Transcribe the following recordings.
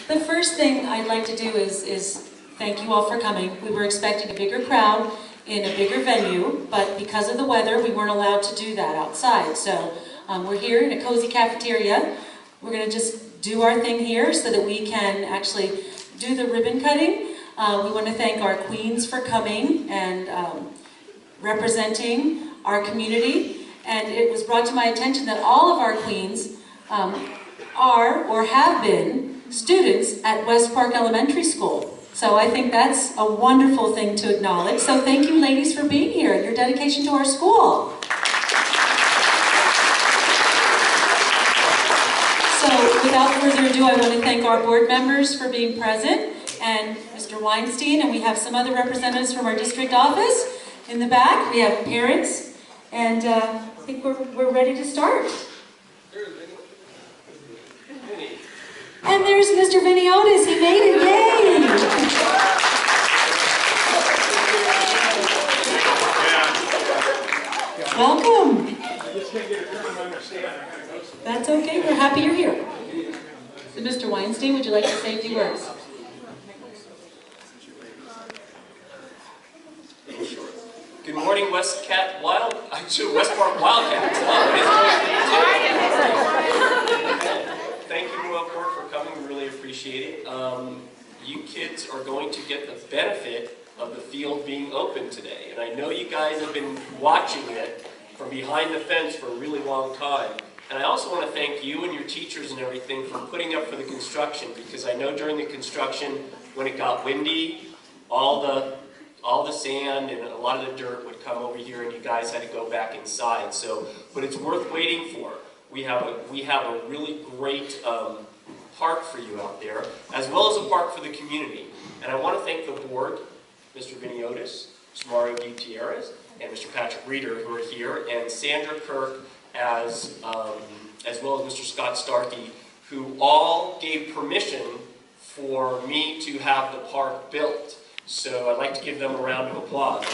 The first thing I'd like to do is thank you all for coming. We were expecting a bigger crowd in a bigger venue, but because of the weather, we weren't allowed to do that outside. So we're here in a cozy cafeteria. We're going to just do our thing here so that we can actually do the ribbon cutting. We want to thank our queens for coming and representing our community. And it was brought to my attention that all of our queens are or have been students at Westpark Elementary School. So I think that's a wonderful thing to acknowledge. So thank you ladies for being here and your dedication to our school. So without further ado, I want to thank our board members for being present and Mr. Weinstein, and we have some other representatives from our district office in the back. We have parents, and I think we're ready to start. And there's Mr. Vinny Otis. He made it. Yay! Welcome. That's okay. We're happy you're here. So, Mr. Weinstein, would you like to say a few words? Good morning, Westpark Wildcats. Thank you, Westpark, for coming. We really appreciate it. You kids are going to get the benefit of the field being open today. And I know you guys have been watching it from behind the fence for a really long time. And I also want to thank you and your teachers and everything for putting up for the construction, because I know during the construction, when it got windy, all the sand and a lot of the dirt would come over here and you guys had to go back inside. So, but it's worth waiting for. We have a really great park for you out there, as well as a park for the community. And I want to thank the board, Mr. Vinny Otis, Mr. Mario Gutierrez, and Mr. Patrick Reeder, who are here, and Sandra Kirk, as well as Mr. Scott Starkey, who all gave permission for me to have the park built. So I'd like to give them a round of applause.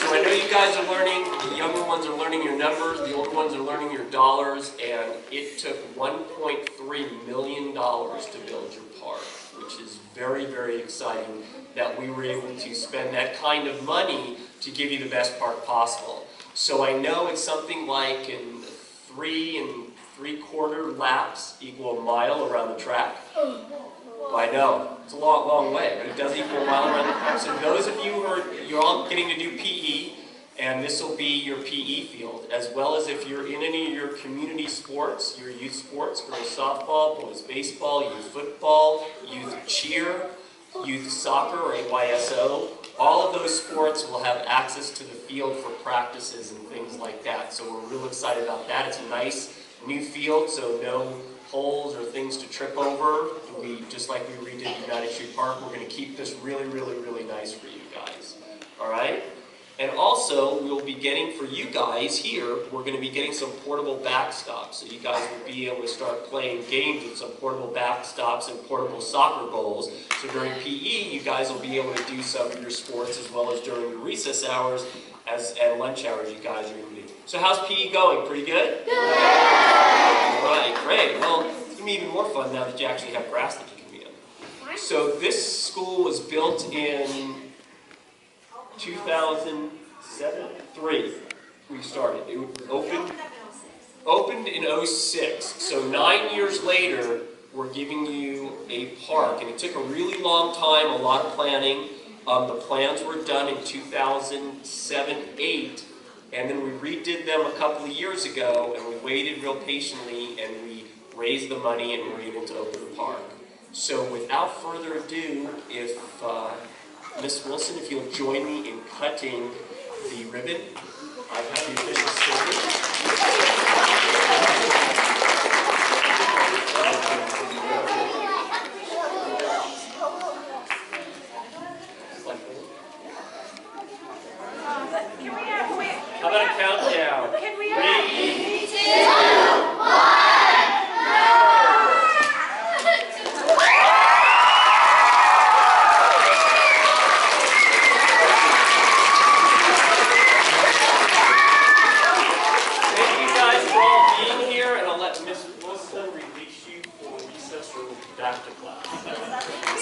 So I know you guys are learning, the younger ones are learning your numbers, the older ones are learning your dollars, and it took $1.3 million to build your park, which is very, very exciting that we were able to spend that kind of money to give you the best park possible. So I know it's something like in 3 3/4 laps equal a mile around the track. I know, it's a long, long way, but it does equal a mile around the track. So those of you who you're all getting to do PE, and this will be your PE field, as well as if you're in any of your community sports, your youth sports, girls softball, boys baseball, youth football, youth cheer, youth soccer or AYSO, all of those sports will have access to the field for practices and things like that. So we're real excited about that. It's a nice new field, so no holes or things to trip over. Just like we redid United Street Park, we're going to keep this really, really, really nice for you guys. All right? And also, we'll be getting, for you guys here, we're going to be getting some portable backstops. So you guys will be able to start playing games with some portable backstops and portable soccer goals. So during PE, you guys will be able to do some of your sports, as well as during your recess hours and lunch hours you guys are going to do. So how's PE going? Pretty good? Good! All right, great. Well, it's going to be even more fun now that you actually have grass that you can be in. So this school was built in 2003, we started. It opened in 06. So 9 years later, we're giving you a park. And it took a really long time, a lot of planning. The plans were done in 2007, 8. And then we redid them a couple of years ago, and we waited real patiently, and we raised the money, and we were able to open the park. So without further ado, if Miss Wilson, if you'll join me in cutting the ribbon. I have the official statement. How about a countdown? 3, 2, 1. Thank you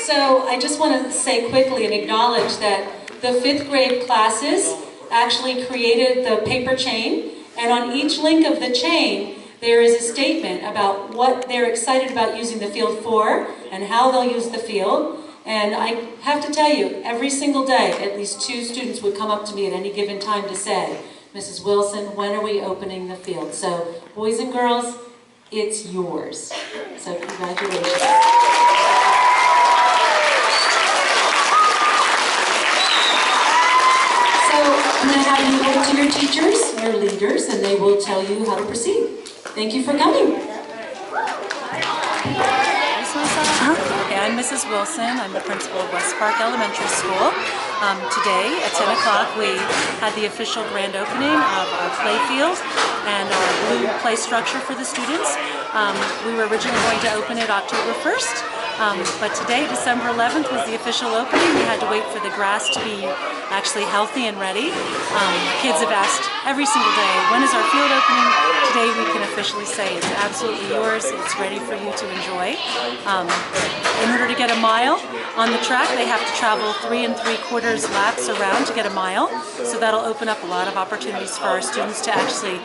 So I just want to say quickly and acknowledge that the 5th grade classes actually created the paper chain, and on each link of the chain there is a statement about what they're excited about using the field for and how they'll use the field. And I have to tell you, every single day at least 2 students would come up to me at any given time to say, Mrs. Wilson, when are we opening the field? So boys and girls, it's yours. So congratulations. I'm going to have you go to your teachers, your leaders, and they will tell you how to proceed. Thank you for coming. Okay, I'm Mrs. Wilson. I'm the principal of Westpark Elementary School. Today at 10 o'clock we had the official grand opening of our play field and our blue play structure for the students. We were originally going to open it October 1st. But today, December 11th, was the official opening. We had to wait for the grass to be actually healthy and ready. Kids have asked every single day, when is our field opening? Today we can officially say it's absolutely yours. It's ready for you to enjoy. In order to get a mile on the track, they have to travel 3 3/4 laps around to get a mile. So that'll open up a lot of opportunities for our students to actually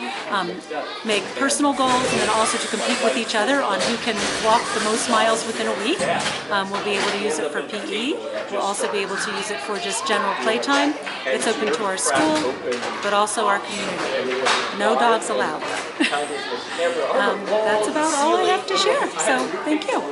make personal goals and then also to compete with each other on who can walk the most miles within a week. We'll be able to use it for PE. We'll also be able to use it for just general playtime. It's open to our school, but also our community. No dogs allowed. That's about all I have to share, so thank you.